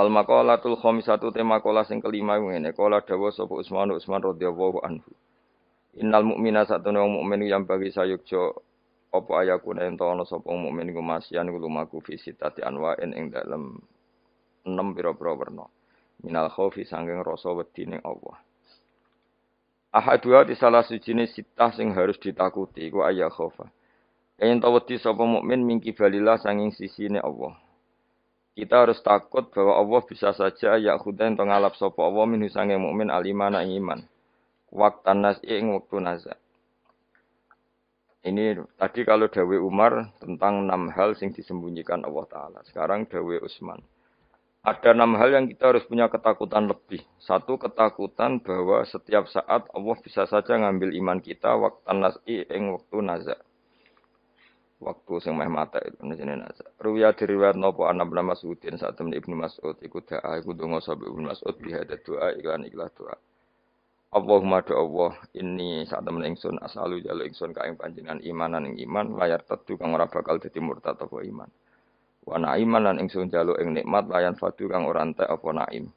Wal maqalatul khamisatu tema maqalah sing kelima ngene, qala dawa sapa Utsman radhiyallahu anhu. Innal mu'mina satune wong mukmin yang bagi sayukjo apa ayakuna ento ana sapa mukmin iku masyan iku lumaku fi sitati anwa'in ing dalem 6 pira-pira werna. Minal khaufi sanging rasa wedi ning Allah. Ahadua di salah sijine sitah sing harus ditakuti iku ayya khaufa. Yen wedi sapa mukmin mingki balillah sanging sisine Allah. Kita harus takut bahwa Allah bisa saja ya khudain to ngalap sapa Allah min sanging mukmin alimana ing iman. Waktan nas ing wektu nazar. Ini tadi kalau Dawe Umar tentang 6 hal yang disembunyikan Allah Ta'ala. Sekarang Dawe Utsman. Ada 6 hal yang kita harus punya ketakutan lebih. Satu, ketakutan bahwa setiap saat Allah bisa saja ngambil iman kita waktu nas'i ing waktu nazar. Waktu sing meh mata itu jenenge nazar. Ruwiya diriwayat napa ana Ibnu Mas'udin saat temen Ibnu Mas'ud iku doa iku donga sapa Ibnu Mas'ud bihada doa iklan doa. Allahumma do Allah ini saat temen ingsun asalu jalu ingsun ka ing panjenengan imanan ing iman layar tetu kang ora bakal dadi murtad apa iman. Wa naiman lan ingsun jalu ing nikmat layan fadu kang ora entek apa naim.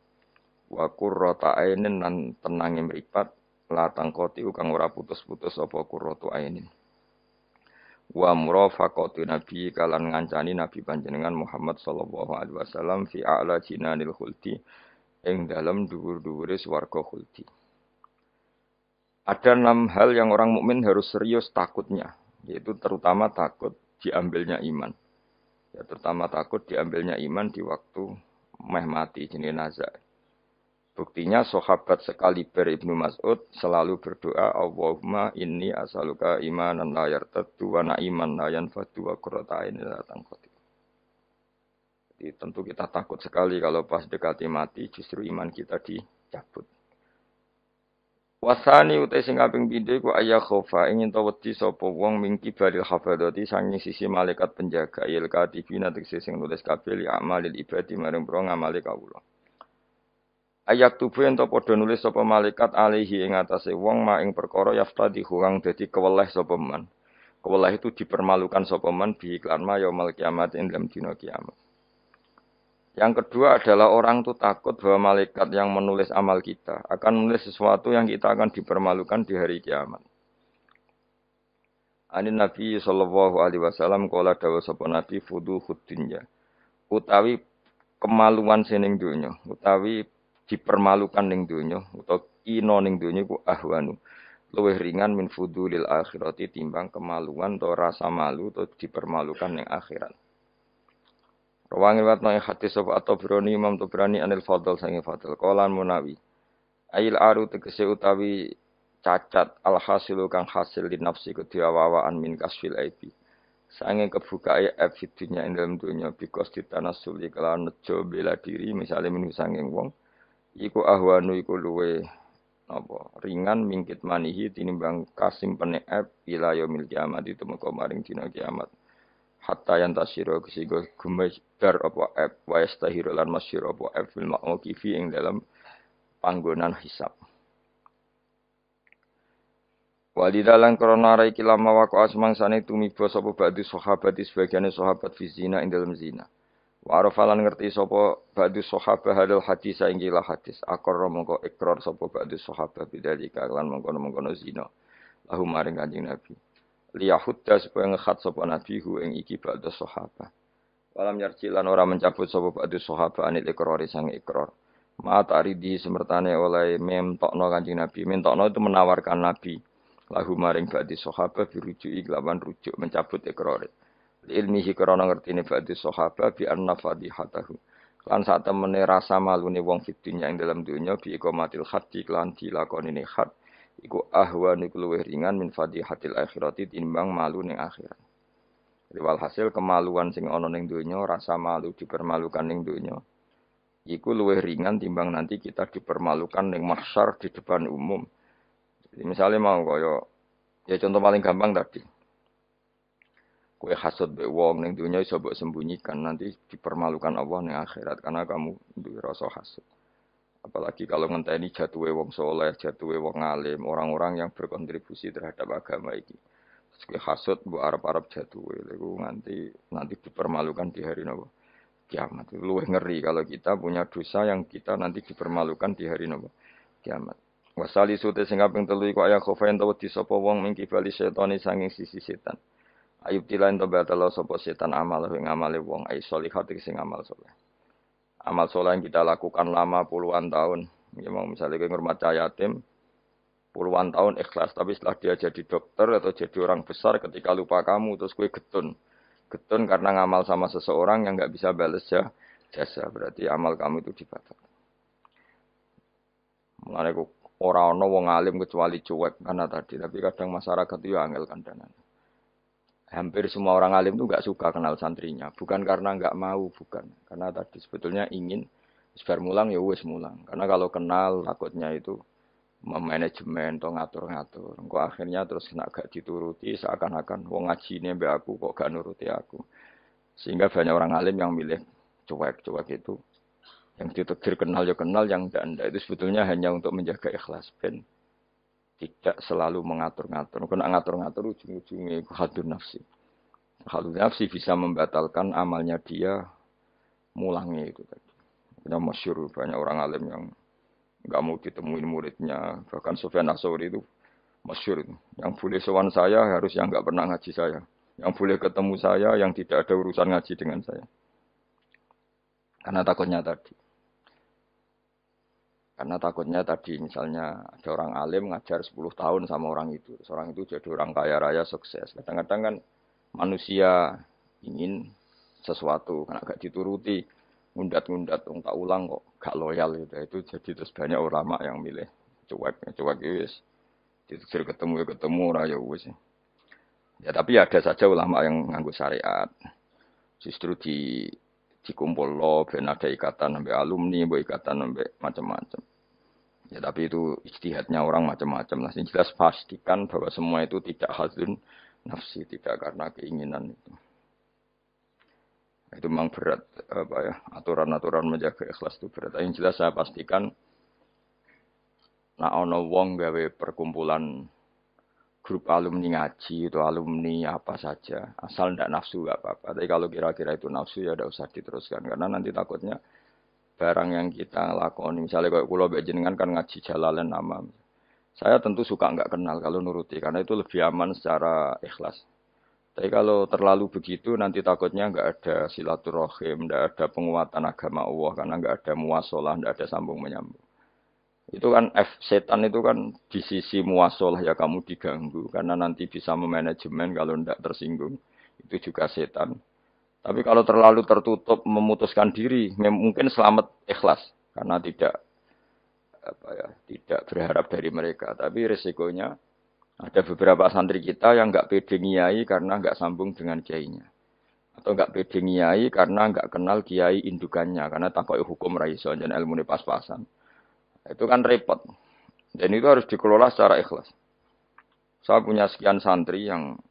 Wa qurrata ainin lan tenange mripat la tangkoti kang ora putus-putus apa qurratu ainin. Wa murafaqatu nabi kalan ngancani nabi panjenengan Muhammad sallallahu alaihi wasallam fi a'la jinanil khuldi ing dalem dhuwur-dhuwure swarga khuldi. Ada 6 hal yang orang mukmin harus serius takutnya, yaitu terutama takut diambilnya iman. Ya, terutama takut diambilnya iman di waktu meh mati jenenge nazar. Buktinya sahabat sekaliber Ibnu Mas'ud selalu berdoa Allahumma inni as'aluka imanan la yartaddu wa na'iman la yanfadu wa qurrata ainin la tanqati. Jadi tentu kita takut sekali kalau pas dekati mati justru iman kita dicabut. Wasani utai sing kaping pindho iku ayya khofa ingin to wedi sapa wong mingki baril hafadzati sanging sisi malaikat penjaga il katibina tegese sing nulis kabeh li amalil ibadi marang pro ngamale kawula. Ayak tubuh ento padha nulis sapa malaikat alaihi ing atase wong ma ing perkara yaftadi kang dadi keweleh sapa man. Keweleh itu dipermalukan sapa man bi iklan ma yaumil kiamat ing dalam dina kiamat. Yang kedua adalah orang itu takut bahwa malaikat yang menulis amal kita akan menulis sesuatu yang kita akan dipermalukan di hari kiamat. Anin Nabi sallallahu alaihi wasallam kala dawuh sapa Nabi fuduhud dunya. Utawi kemaluan sining donya, utawi dipermalukan ning donya, utawa ino ning donya ku ahwanu. Luwih ringan min fudulil akhirati timbang kemaluan atau rasa malu atau dipermalukan ning akhirat. Rawangi watno ing hadis sapa At-Tabrani Imam Tabrani anil Fadl sange Fadl qalan Munawi ail aru tegese utawi cacat al hasilu kang hasil di nafsi kediawawaan min kasfil aibi sange kebukae aib fidunya ing dalem dunya bikos ditanasuli kelawan nejo bela diri misale minu sange wong iku ahwanu iku luwe apa ringan mingkit manihi tinimbang kasimpene aib ila yaumil kiamat itu mengko maring dina kiamat. Hatta yang tasyiro kesigo gumejar apa app wa yastahiru lan masyiro apa app fil ma'uqifi ing dalam panggonan hisab. Walidalan krana rai kilama waqo asmangsane tumiba sapa ba'du sahabat sebagiane sahabat fi zina ing dalam zina. Wa arafalan ngerti sapa ba'du sahabat hadal hadis ing hadis akor mongko ikrar sapa ba'du sahabat bidzalika lan mongko zina. Lahu maring Kanjeng Nabi. Liyahudda supaya ngekhat sapa nabi hu ing iki ba'da sahabat. Walam yarjilan ora mencabut sapa ba'da sahabat anil ikrari sang ikrar. Ma ta'ridi semertane oleh mentokno Kanjeng Nabi. Mentokno itu menawarkan Nabi. Lahu maring ba'da sahabat dirujuki kelawan rujuk mencabut ikrare. Ilmihi krana ngertine ba'da sahabat bi anna fadihatahu. Lan sak temene rasa malune wong fidunya ing dalam dunya bi iqamatil haddi lan dilakonine had. Iku ahwan iku luwih ringan min fadihatil akhirati timbang malu ning akhirat. Jadi walhasil kemaluan sing ana ning donya, rasa malu dipermalukan ning donya. Iku luwih ringan timbang nanti kita dipermalukan ning mahsyar di depan umum. Jadi misalnya mau kaya ya contoh paling gampang tadi. Kowe hasud mbek wong ning donya iso mbok sembunyikan, nanti dipermalukan Allah ning akhirat karena kamu duwe rasa hasud. Apalagi kalau ngenteni jatuhe wong soleh, jatuhe wong alim, orang-orang yang berkontribusi terhadap agama iki. Terus hasud mbok arep-arep jatuhe, iku nanti dipermalukan di hari napa? kiamat. Luwih ngeri kalau kita punya dosa yang kita nanti dipermalukan di hari nopo kiamat. Wasali sute sing kaping 3 iku aya khofain tawa disapa wong mingki bali setane sanging sisi setan. Ayub tilain to batalo sapa setan amal ing amale wong ai solihat sing amal saleh. Amal saleh yang kita lakukan lama puluhan tahun. Ya mau misalnya ke ngurmat yatim puluhan tahun ikhlas tapi setelah dia jadi dokter atau jadi orang besar ketika lupa kamu terus kue getun. Getun karena ngamal sama seseorang yang nggak bisa balas jasa berarti amal kamu itu dibatalkan. Mulane kok ora ana wong alim kecuali cuek karena tadi tapi kadang masyarakat itu angel kandanan. Hampir semua orang alim itu nggak suka kenal santrinya, bukan karena nggak mau, bukan karena tadi sebetulnya ingin sebar mulang ya wes mulang. Karena kalau kenal takutnya itu memanajemen atau ngatur-ngatur. Engko akhirnya terus kena gak dituruti seakan-akan wong ngaji ini mbak aku kok gak nuruti aku. Sehingga banyak orang alim yang milih cuek-cuek itu. Yang ditegir kenal ya kenal, yang tidak itu sebetulnya hanya untuk menjaga ikhlas ben tidak selalu mengatur-ngatur. Kena ngatur-ngatur ujung-ujungnya itu hadun nafsi. Hadun nafsi bisa membatalkan amalnya dia mulangnya itu tadi. Yang masyhur banyak orang alim yang nggak mau ditemuin muridnya. Bahkan Sufyan Ats-Tsauri itu masyhur itu. Yang boleh sowan saya harus yang nggak pernah ngaji saya. Yang boleh ketemu saya yang tidak ada urusan ngaji dengan saya. Karena takutnya tadi misalnya ada orang alim ngajar 10 tahun sama orang itu. Orang itu jadi orang kaya raya sukses. Kadang-kadang kan manusia ingin sesuatu karena gak dituruti. Ngundat-ngundat, tak ulang kok gak loyal gitu. Itu jadi terus banyak ulama yang milih cuek wis. Ditegur ketemu ya ketemu ya wis. Ya tapi ada saja ulama yang nganggo syariat. Justru dikumpul lo, ben ada ikatan sampai alumni, ikatan sampai macam-macam. Ya tapi itu ijtihadnya orang macam-macam lah. Yang jelas pastikan bahwa semua itu tidak hazun nafsi, tidak karena keinginan itu. Itu memang berat apa ya, aturan-aturan menjaga ikhlas itu berat. Yang jelas saya pastikan ono wong gawe perkumpulan grup alumni ngaji itu alumni apa saja asal ndak nafsu gak apa-apa. Tapi kalau kira-kira itu nafsu ya udah usah diteruskan karena nanti takutnya barang yang kita lakoni misalnya kalau kula mbek jenengan kan ngaji Jalalain nama. Saya tentu suka nggak kenal kalau nuruti karena itu lebih aman secara ikhlas. Tapi kalau terlalu begitu nanti takutnya nggak ada silaturahim, nggak ada penguatan agama Allah karena nggak ada muasalah, nggak ada sambung menyambung. Itu kan setan itu kan di sisi muasalah ya kamu diganggu karena nanti bisa memanajemen kalau tidak tersinggung. Itu juga setan. Tapi kalau terlalu tertutup memutuskan diri, mungkin selamat ikhlas karena tidak berharap dari mereka. Tapi resikonya ada beberapa santri kita yang nggak pede ngiyai karena nggak sambung dengan kiainya. Atau nggak pede ngiyai karena nggak kenal kiai indukannya karena takut hukum raiso dan ilmu pas-pasan. Itu kan repot. Dan itu harus dikelola secara ikhlas. Saya punya sekian santri yang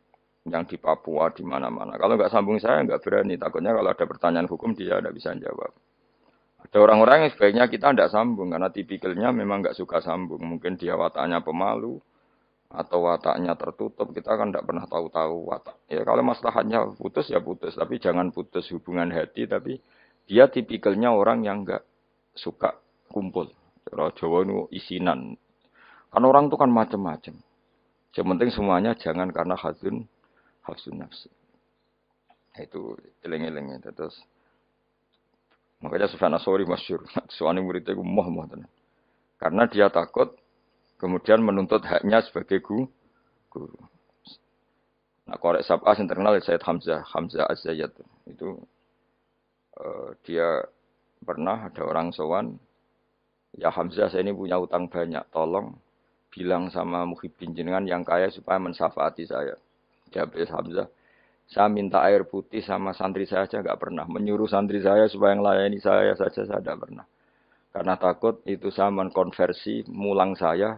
di Papua, di mana-mana. Kalau nggak sambung saya nggak berani. Takutnya kalau ada pertanyaan hukum dia tidak bisa jawab. Ada orang-orang yang sebaiknya kita tidak sambung. Karena tipikalnya memang nggak suka sambung. Mungkin dia wataknya pemalu. Atau wataknya tertutup. Kita kan tidak pernah tahu-tahu watak. Ya kalau masalahnya putus ya putus. Tapi jangan putus hubungan hati. Tapi dia tipikalnya orang yang nggak suka kumpul. Cara Jawa itu isinan. Kan orang itu kan macam-macam. Yang penting semuanya jangan karena hafsun nafsi. Itu eling-eling itu terus. Makanya Sufyan Ats-Tsauri masyhur. Soalnya muridnya itu moh tenan. Karena dia takut kemudian menuntut haknya sebagai guru. Nah, korek sab'ah yang terkenal Sayyid Hamzah Az-Zayyad. Itu dia pernah ada orang sowan. Ya Hamzah saya ini punya utang banyak, tolong bilang sama Muhyiddin jenengan yang kaya supaya mensyafaati saya. Jawab Hamzah, saya minta air putih sama santri saya aja nggak pernah. Menyuruh santri saya supaya melayani saya saja saya tidak pernah. Karena takut itu saya mengkonversi mulang saya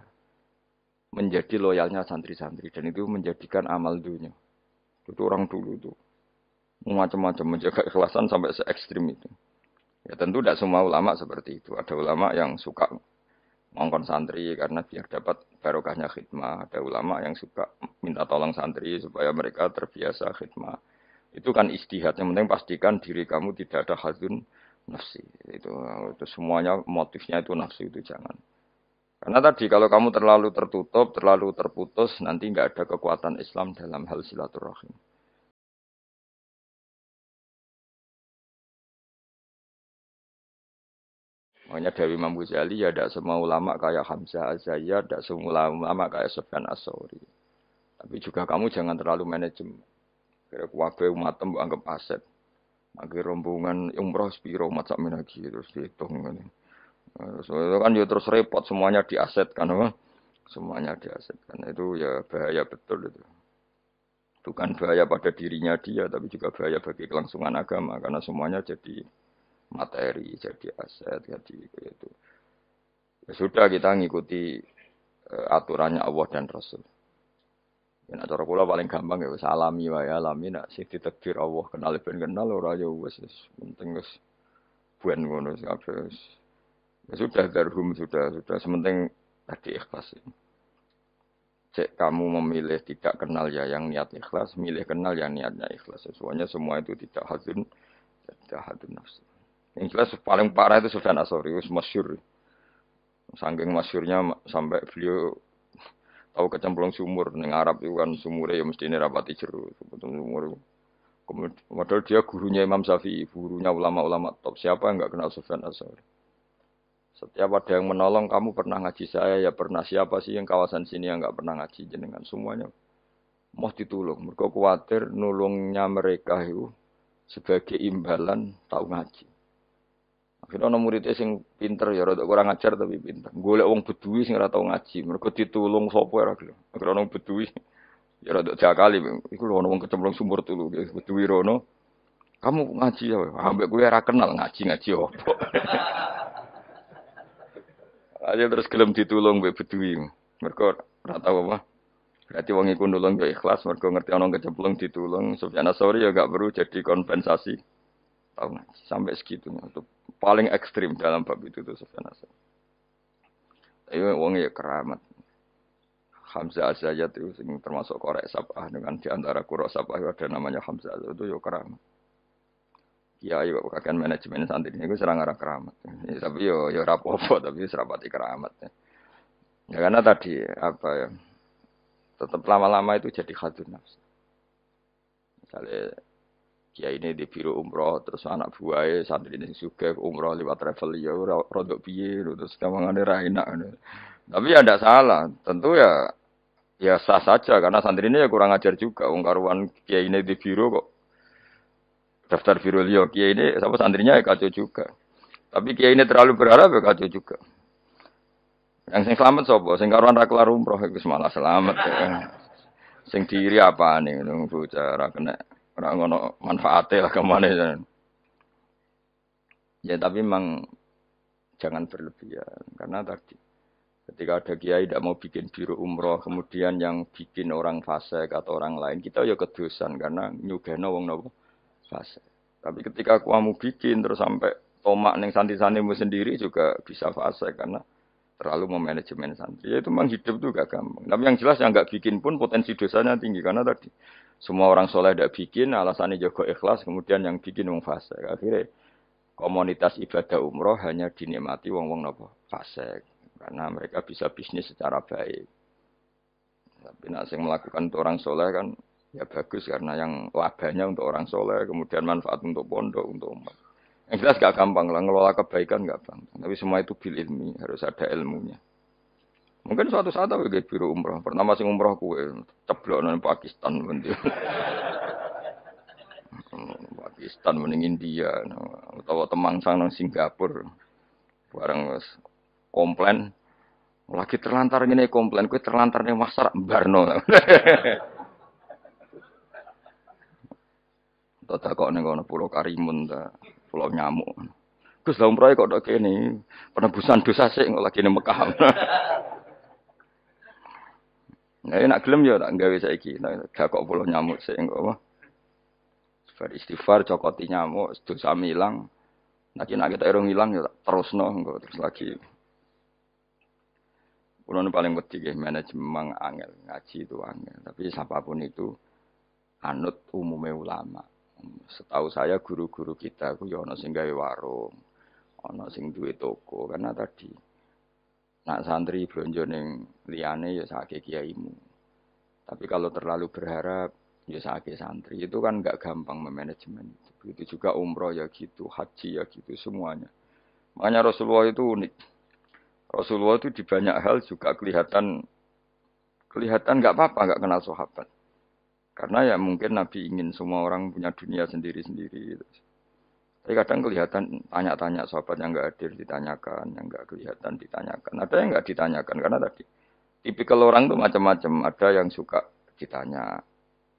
menjadi loyalnya santri-santri. Dan itu menjadikan amal dunia. Itu orang dulu itu macam-macam menjaga ikhlasan sampai se ekstrim itu. Ya tentu tidak semua ulama seperti itu. Ada ulama yang suka ngongkon santri karena biar dapat barokahnya khidmah. Ada ulama yang suka minta tolong santri supaya mereka terbiasa khidmah. Itu kan istihad. Yang penting pastikan diri kamu tidak ada hadzun nafsi. Itu semuanya motifnya itu nafsu itu jangan. Karena tadi kalau kamu terlalu tertutup, terlalu terputus, nanti nggak ada kekuatan Islam dalam hal silaturahim. Makanya dari Imam Ghazali ya tidak semua ulama kayak Hamzah Az-Zayyad, tidak semua ulama kayak Sufyan As-Tsauri. Tapi juga kamu jangan terlalu manajemen. Kira kuwabe umatem mbok anggap aset. Akhir rombongan umroh spiro mat sak lagi terus dihitung ngene. So, itu kan ya terus repot semuanya diasetkan apa? Semuanya diasetkan. Itu ya bahaya betul itu. Bukan bahaya pada dirinya dia tapi juga bahaya bagi kelangsungan agama karena semuanya jadi materi, jadi aset, jadi itu. Ya sudah kita ngikuti aturannya Allah dan Rasul. Ya cara kula paling gampang ya wis alami wae alami nak sing ditakdir Allah kenal ben kenal ora ya wis penting wis buen ngono kabeh. Ya sudah darhum sudah sementing tadi ikhlas. Cek kamu memilih tidak kenal ya yang niat ikhlas, milih kenal yang niatnya ikhlas. Semuanya semua itu tidak hadun nafsu. Yang jelas paling parah itu Sufyan Ats-Tsauri, masyhur. Saking masyhurnya sampai beliau tahu kecemplung sumur ning Arab itu kan sumure ya mesti ini rapati jero sumur. Padahal dia gurunya Imam Syafi'i, gurunya ulama-ulama top. Siapa yang enggak kenal Sufyan Ats-Tsauri? Setiap ada yang menolong, kamu pernah ngaji saya, ya pernah. Siapa sih yang kawasan sini yang enggak pernah ngaji jenengan? Semuanya mau ditulung. Mereka khawatir nulungnya mereka itu sebagai imbalan tahu ngaji. Akhirnya ana muridé sing pinter ya rada kurang ajar tapi pinter. Golek wong beduwi sing ora tau ngaji, mergo ditulung sapa ora gelem. Akhirnya ana beduwi ya rada jakali, iku lho ana wong kecemplung sumur tulu, beduwi rono. Kamu ngaji ya, ambek kowe ora kenal ngaji opo. Aja terus gelem ditulung mbek beduwi. Mergo ora tau apa. Berarti wong iku nulung ya ikhlas, mergo ngerti ana kecemplung ditulung. Sufyan Ats-Tsauri ya gak perlu jadi kompensasi. Tahu ngaji sampai segitunya. Itu paling ekstrim dalam bab itu tuh Sufyan Ats-Tsauri. Tapi wong ya keramat. Hamzah Az-Zayyad itu termasuk korek sabah dengan di antara qura sabah ada namanya Hamzah itu ya keramat. Ya ayo kakek manajemen santri ini gue serang arah keramat. Ya, tapi yo rapopo tapi serapati keramat. Ya karena tadi apa ya tetap lama-lama itu jadi hadun nafsu. Misalnya kiai ini di biro umroh terus anak buahnya santri ini juga umroh lewat travel ya rodok piye terus kamangane ra enak. Tapi ya tidak salah, tentu ya sah saja karena santri ini ya kurang ajar juga. Wong karuan kiai ini di biro kok daftar biro liya kiai ini sama santrinya ya kacau juga. Tapi kiai ini terlalu berharap ya kacau juga. Yang sing selamat sapa? Sing karuan ra kelar umroh iku malah selamat. Ya. Sing diri apa nih bocah ra kena ora ngono manfaate lah kemana. Ya tapi memang jangan berlebihan karena tadi ketika ada kiai tidak mau bikin biro umroh kemudian yang bikin orang fasik atau orang lain kita ya kedosan karena nyugeno wong nopo fasik. Tapi ketika kamu bikin terus sampai tomak ning santri-santrimu sendiri juga bisa fasik karena terlalu memanajemen santri. Ya itu memang hidup tuh gak gampang. Tapi yang jelas yang gak bikin pun potensi dosanya tinggi karena tadi semua orang soleh tidak bikin alasannya jaga ikhlas kemudian yang bikin wong fasik. Akhirnya komunitas ibadah umroh hanya dinikmati wong-wong nopo fasik karena mereka bisa bisnis secara baik. Tapi nak yang melakukan untuk orang soleh kan ya bagus karena yang labanya untuk orang soleh kemudian manfaat untuk pondok untuk umat. Yang jelas gak gampang lah, ngelola kebaikan gak gampang. Tapi semua itu bil ilmi, harus ada ilmunya. Mungkin suatu saat aku ke biro umroh. Pertama sing umroh kue, ceblok nang Pakistan bentuk. Pakistan mending India, atau Temangsang nang Singapura. Barang komplain, lagi terlantar gini komplain, kue terlantar nih masar barno. Tata kok nih kono Pulau Karimun, Pulau Nyamuk. Gus lah umroh kok dok ini penebusan dosa sih nggak lagi nih Mekah. Nah, nak gelem ya tak gawe saiki. Nah, gak kok Pulau Nyamuk sih nggak apa. Beristighfar cokoti nyamuk dosa milang. Nak kita erong hilang ya terus nggak terus lagi. Pulau paling penting ya manajemen memang angel ngaji itu angel. Tapi siapapun itu anut umumnya ulama. Setahu saya guru-guru kita ku ya ana sing gawe warung, ana sing duwe toko karena tadi nak santri blonjo ning liyane ya sakake kiaimu. Tapi kalau terlalu berharap ya sakake santri itu kan enggak gampang memanajemen itu. Begitu juga umroh ya gitu, haji ya gitu semuanya. Makanya Rasulullah itu unik. Rasulullah itu di banyak hal juga kelihatan nggak apa-apa nggak kenal sahabat. Karena ya mungkin Nabi ingin semua orang punya dunia sendiri-sendiri. Gitu. Tapi kadang kelihatan tanya-tanya sahabat yang nggak hadir ditanyakan, yang nggak kelihatan ditanyakan. Ada yang nggak ditanyakan karena tadi tipikal orang tuh macam-macam. Ada yang suka ditanya,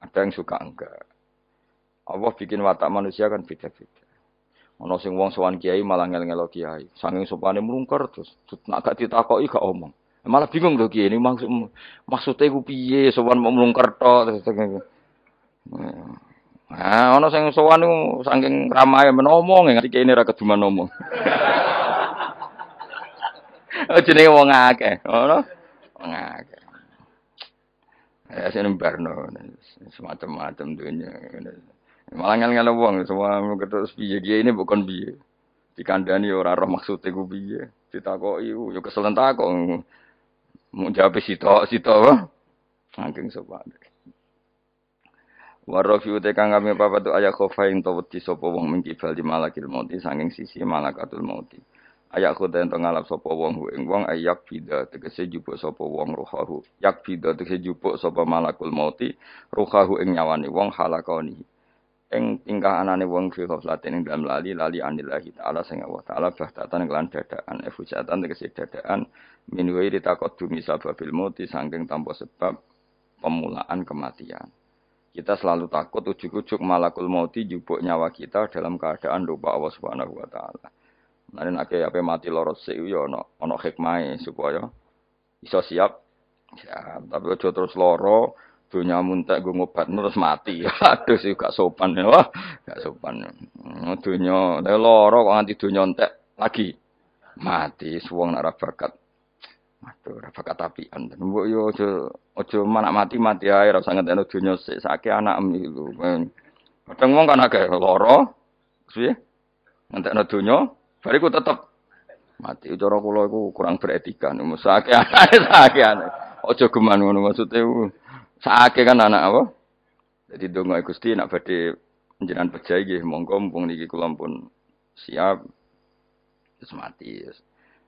ada yang suka enggak. Allah bikin watak manusia kan beda-beda. Ono sing wong sowan kiai malah ngel-ngelo kiai. Saking sopane mlungker terus nak gak ditakoki gak omong. Malah bingung lho kiai ini maksudnya ku piye sowan mau mlungker tok terus. Nah, ono sing sowan niku saking ramae men omong ngerti kiai ini ra keduman omong. Jenenge wong akeh, ngono. Wong akeh. Ya sing barno semacam-macam dunya. Malah ngel-ngel wong semua terus piye dia ini bukan piye. Dikandani ora roh maksude ku piye. Ditakoki yo keselen takok. Mau jawab sitok apa? Saking sopan. Warafi uta kang kami papat tu ayak khofa ing to wedi sapa wong mingkibal di malakil mauti saking sisi malakatul mauti. Ayak khoda ento ngalap sapa wong ing wong ayak bida tegese jupuk sapa wong ruhahu. Yak bida tegese jupuk sapa malakul mauti ruhahu ing nyawane wong halakoni. Ing tingkah anane wong fi ghaflatin ing dalam lali anillahi taala sing Allah taala bahtatan kelan dadakan efujatan tegese dadakan min wairi taqaddumi sababil mauti saking tanpa sebab pemulaan kematian. Kita selalu takut ujuk-ujuk malakul mauti jupuk nyawa kita dalam keadaan lupa Allah Subhanahu wa taala. Nane nek ape mati loro sik yo ana hikmahe supaya iso siap. Ya, tapi aja terus loro donya muntek nggo ngobat terus mati. Aduh sih gak sopan ya. Wah, gak sopan. Donya loro kok nganti donya entek lagi mati suwung nek ora bakat. Aduh, ora bakat apian. Mbok yo aja manak mati ae ora usah ngentekno donya sik sake anak lho. Kadang wong kan akeh loro. Piye? Ngentekno donya bariku tetep mati. Cara kula iku kurang beretika. Sake anake. Aja geman ngono maksude. Saake kan anak apa? Jadi donga Gusti nak badhe njenengan pejahi nggih monggo mumpung niki kula pun siap wis mati.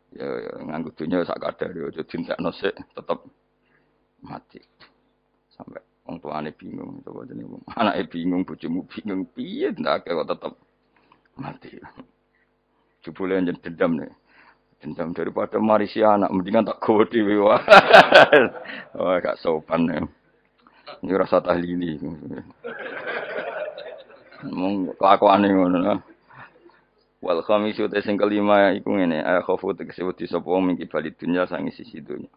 Ya nganggo dunya sak kadar yo aja dintekno sik tetep mati. Sampai wong tuane bingung coba jenenge wong. Anake bingung, bojomu bingung piye ndake kok tetep mati. Jebule njen dendam nih. Dendam daripada marisi anak mendingan tak gowo dhewe wae. Oh gak sopan nih. Ini rasa tahlili. Mung kelakuane ngono. Wal khamisu te sing kelima iku ngene, khofu tegese wedi sapa wong mingki bali dunya sangi sisi dunya.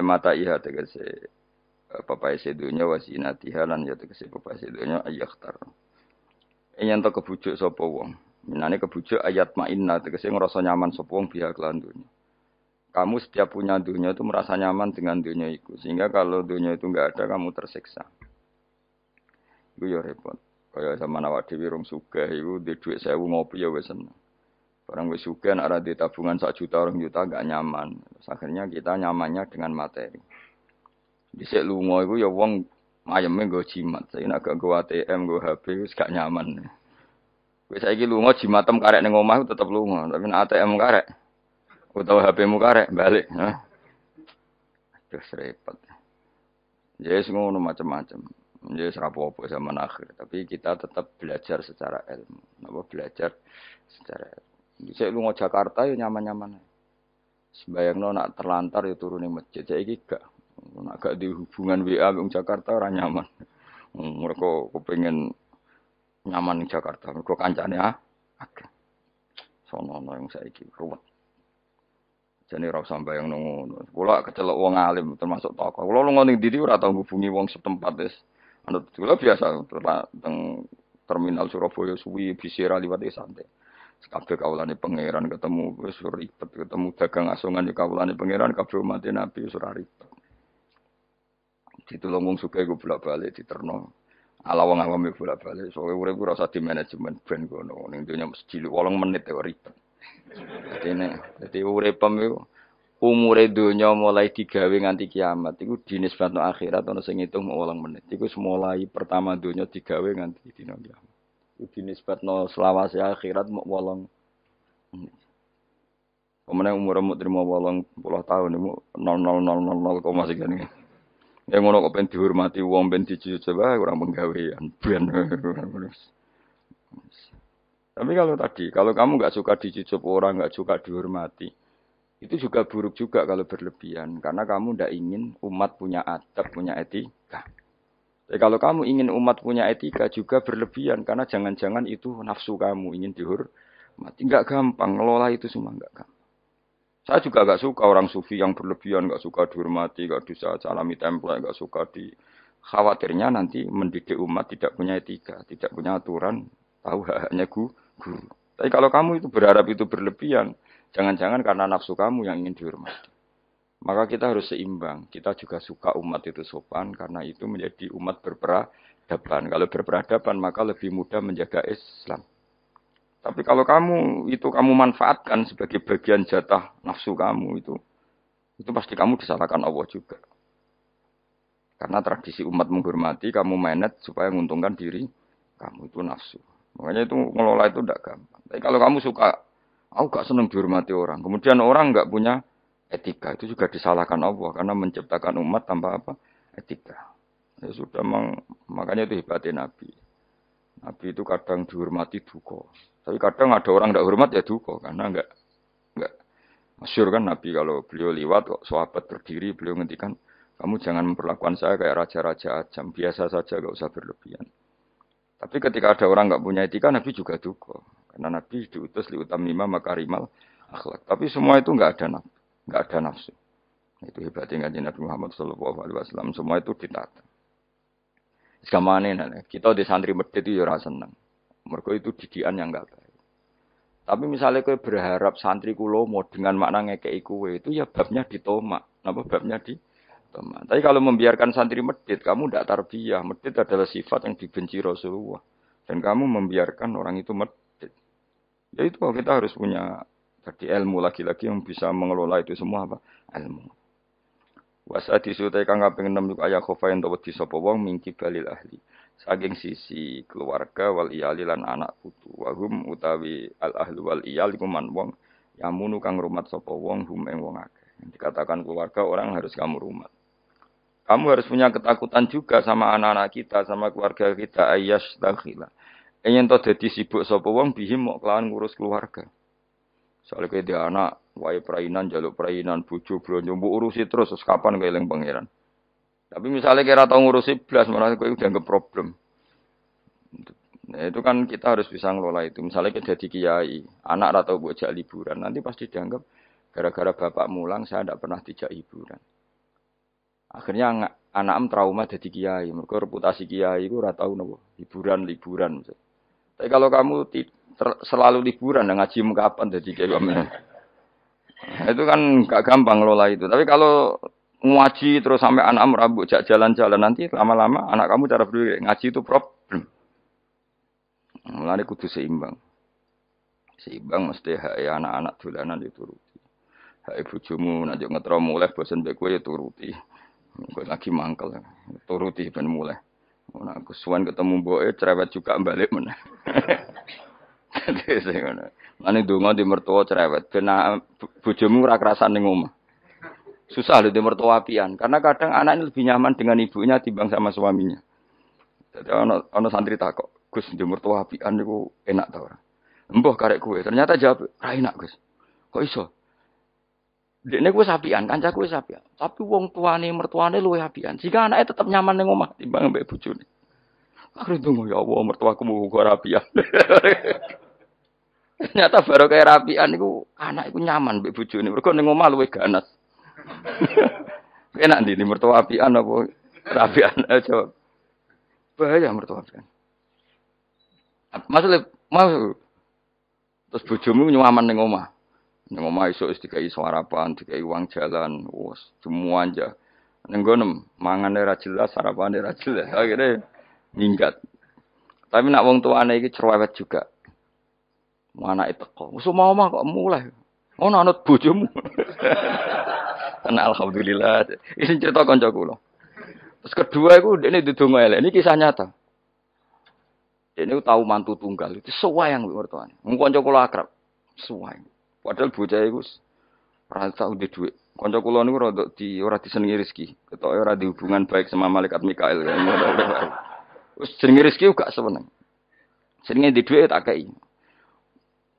Mata iha tegese papae sedunya wasinatiha lan ya tegese papae sedunya ayakhtar. Yen to kebujuk sapa wong. Minane kebujuk ayat ma'inna tegese ngrasa nyaman sapa wong biha kelan dunya. Kamu setiap punya dunia itu merasa nyaman dengan dunia itu. Sehingga kalau dunia itu enggak ada, kamu tersiksa. Itu ya repot. Kayak zaman awak dhewe rong sugih iku duwe dhuwit 1000 ngopi ya wis seneng. Barang wis sugih nek ada tabungan 1 juta 2 juta enggak nyaman. Terus akhirnya kita nyamannya dengan materi. Dhisik lunga iku ya wong ayeme nggo jimat. Saiki nek gak nggo ATM, nggo HP wis gak nyaman. Wis saiki lunga jimatem karek ning omah tetep lunga, tapi nek ATM karek utawa HP-mu karek balik. Terus repot. Yes ngono macam-macam. Yes rapopo zaman akhir, tapi kita tetap belajar secara ilmu. Napa belajar secara ilmu. Saya lu mau Jakarta ya nyaman-nyaman. Sembayangno nak terlantar ya turun ning masjid. Saiki gak. Nak gak di hubungan WA wong Jakarta ora nyaman. Mereka kepengin nyaman ning Jakarta. Mereka kancane akeh. Sono yang saiki ruwet. Jane ora usah mbayang ngono. Kula kecelok wong alim termasuk tokoh. Kula lunga ning ndi ora tau ngubungi wong setempat wis. Anut kula biasa teng terminal Surabaya suwi bisira liwat santai. Kabeh kawulane pangeran ketemu wis ribet, ketemu dagang asongan ya kawulane pangeran kabeh umat Nabi wis ora ribet. Ditulung wong sugih go bolak-balik diterno. Ala wong awam bolak-balik, soalnya urip ora usah di manajemen ben kono, ning donya mesti 8 menit ya ribet. Dadi uripem iku umure donya mulai digawe nganti kiamat iku dinisbatno akhirat ana sing ngitung 8 menit. Iku mulai pertama donya digawe nganti dina kiamat. Iku dinisbatno selawase akhirat mok 8 menit. Kemudian umur terima 80 tahun iku 0,0000 sekian. Ya ngono kok ben dihormati wong ben dicoba kurang penggawean ben. Tapi kalau kamu nggak suka dicucup orang, nggak suka dihormati, itu juga buruk juga kalau berlebihan. Karena kamu tidak ingin umat punya adab, punya etika. Tapi kalau kamu ingin umat punya etika juga berlebihan. Karena jangan-jangan itu nafsu kamu, ingin dihormati. Nggak gampang, ngelola itu semua nggak gampang. Saya juga nggak suka orang sufi yang berlebihan, nggak suka dihormati, nggak bisa salami template, nggak suka di... Khawatirnya nanti mendidik umat tidak punya etika, tidak punya aturan, tahu haknya guru. Tapi kalau kamu itu berharap itu berlebihan, jangan-jangan karena nafsu kamu yang ingin dihormati. Maka kita harus seimbang. Kita juga suka umat itu sopan, karena itu menjadi umat berperadaban. Kalau berperadaban, maka lebih mudah menjaga Islam. Tapi kalau kamu manfaatkan sebagai bagian jatah nafsu kamu itu pasti kamu disalahkan Allah juga. Karena tradisi umat menghormati, kamu manage supaya menguntungkan diri kamu itu nafsu. Makanya itu ngelola itu tidak gampang. Tapi kalau kamu suka, aku gak senang dihormati orang. Kemudian orang gak punya etika, itu juga disalahkan Allah karena menciptakan umat tanpa apa? Etika. Ya sudah, makanya itu hebatnya Nabi. Nabi itu kadang dihormati duka. Tapi kadang ada orang tidak hormat ya duka karena enggak masyhur kan Nabi kalau beliau liwat kok sahabat berdiri beliau ngendikan kamu jangan memperlakukan saya kayak raja-raja ajam, biasa saja enggak usah berlebihan. Tapi ketika ada orang enggak punya etika Nabi juga duka karena Nabi diutus liutamima makarimal akhlak. Tapi semua itu enggak ada nafsu. Itu hebatnya Nabi Muhammad sallallahu alaihi wasallam, semua itu ditata. Sekamane kita di santri medhit itu ya ora seneng. Mergo itu didikan yang enggak baik. Tapi misalnya kowe berharap santri kulo mau dengan makna ngekeki kowe itu ya babnya ditomak. Napa babnya ditomak. Tapi kalau membiarkan santri medhit, kamu ndak tarbiyah. Medhit adalah sifat yang dibenci Rasulullah. Dan kamu membiarkan orang itu medhit. Ya itu kita harus punya jadi ilmu lagi-lagi yang bisa mengelola itu semua apa? Ilmu. Wasa disutai kang kaping 6 ayah khofain tawat disapa wong mingki balil ahli. Saking sisi keluarga wal iyali lan anak putu wahum utawi al ahlu wal iyal iku man wong yamunu kang rumat sapa wong hum ing wong akeh. Dikatakan keluarga orang harus kamu rumat. Kamu harus punya ketakutan juga sama anak-anak kita, sama keluarga kita ayas dakhila. Yen to dadi sibuk sapa wong bihim mok kelawan ngurus keluarga. Soale kowe dia anak wae prainan jaluk prainan bojo blonjo mbok urusi terus kapan kowe eling pangeran. Tapi misalnya kira tahu ngurusi belas, malah itu dianggap problem. Nah, itu kan kita harus bisa ngelola itu. Misalnya kita jadi kiai, anak atau bocah liburan, nanti pasti dianggap gara-gara bapak mulang saya tidak pernah dijak hiburan. Akhirnya anak trauma jadi kiai, mereka reputasi kiai itu ora tahu nopo hiburan. Tapi kalau kamu selalu liburan, ngaji kapan jadi kiai kamu? Nah, itu kan gak gampang ngelola itu. Tapi kalau ngaji terus sampai anak merambut jalan-jalan nanti lama-lama anak kamu cara berpikir ngaji itu problem. Mulane kudu seimbang. Seimbang mesti hak anak-anak dolanan dituruti. Hak bojomu nek ngetro mulai bosen mbek kowe ya turuti. Kowe lagi mangkel turuti ben mulai. Ora aku suwan ketemu mboke cerewet juga balik meneh. Dadi ngono. Mane donga di mertua cerewet ben bojomu ora kerasan ning omah. Susah loh di mertua apian, karena kadang anak ini lebih nyaman dengan ibunya timbang sama suaminya. Jadi ono santri takok, Gus di mertua apian itu enak tau ora? Mbah karek kue, ternyata jawab, ra enak Gus. Kok iso? Dekne kuwi apian, kancaku wis apian. Tapi wong tuane mertuane luwih apian. Jika anaknya tetap nyaman ning omah timbang mbek bojone. Akhire ndonga ya Allah mertuaku muga rapian. Ternyata baru kayak rapian iku anak iku nyaman mbek bojone. Mergo ning omah luwih ganas. Enak di mertua apian apa rapian aja. Bahaya mertua apian. Maksudnya mau terus bojomu nyaman ning omah. Ning omah iso dikai sarapan, dikai uang jalan, wes semua aja. Ning gono mangane ra jelas, sarapane ra jelas. Akhire Minggat. Tapi nak wong tuane iki cerewet juga. Anake teko. Wis mau kok mulai. Ono anut bojomu. Ana alhamdulillah. Iki cerita kanca kula. Terus kedua iku dekne ndedonga elek. Ini kisah nyata. Dekne tahu mantu tunggal. Itu suwayang mertuane. Wong kanca kula akrab. Suwayang. Padahal bocah iku ora tau duwe dhuwit. Kanca kula niku ora disenengi rezeki. Ketoke ora di hubungan baik sama malaikat Mikail. Wis jenenge rezeki gak seneng. Jenenge di dhuwit tak kei.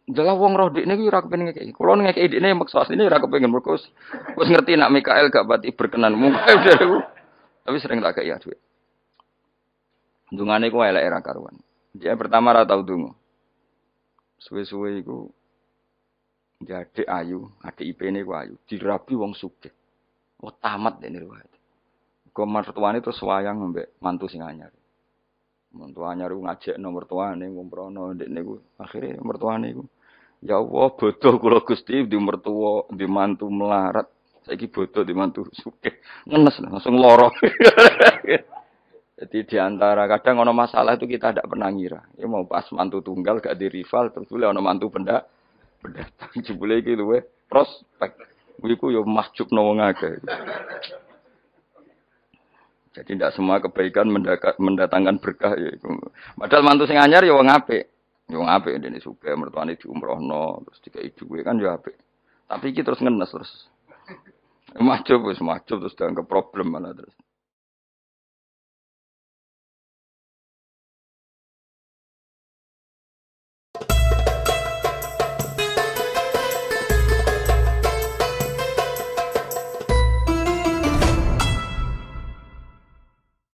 Dalah wong roh dekne kuwi ora kepengin ngekeki. Kula ngekeki dekne maksa asline ora kepengin mergo wis ngerti nak Mikail gak pati berkenan. Tapi sering tak kei dhuwit. Dungane ku elek ra karuan. Dia pertama ora tau donga. Suwe-suwe iku jadi ayu, adik IP-ne ku ayu, dirabi wong sugih. Oh tamat dene riwayat. Kok mertuane terus wayang mbek mantu sing anyar. Mantu anyar ku ngajekno mertuane ngumprono ndekne ku. Akhire mertuane iku ya Allah bodoh kula Gusti di mertua di mantu melarat. Saiki bodoh di mantu sugih. Ngenes langsung lara. Jadi di antara kadang ono masalah itu kita tidak pernah ngira. Ya mau pas mantu tunggal gak di rival terus boleh ono mantu pendatang jebule iki luwe prospek. Iku yo mahjubno wong akeh. Jadi tidak semua kebaikan mendatangkan berkah ya iku. Padahal mantu sing anyar ya wong apik. Ya wong apik dene sugih mertuane diumrohno terus dikai dhuwit kan ya apik. Tapi iki terus ngenes terus. Mahjub terus dianggap problem malah terus.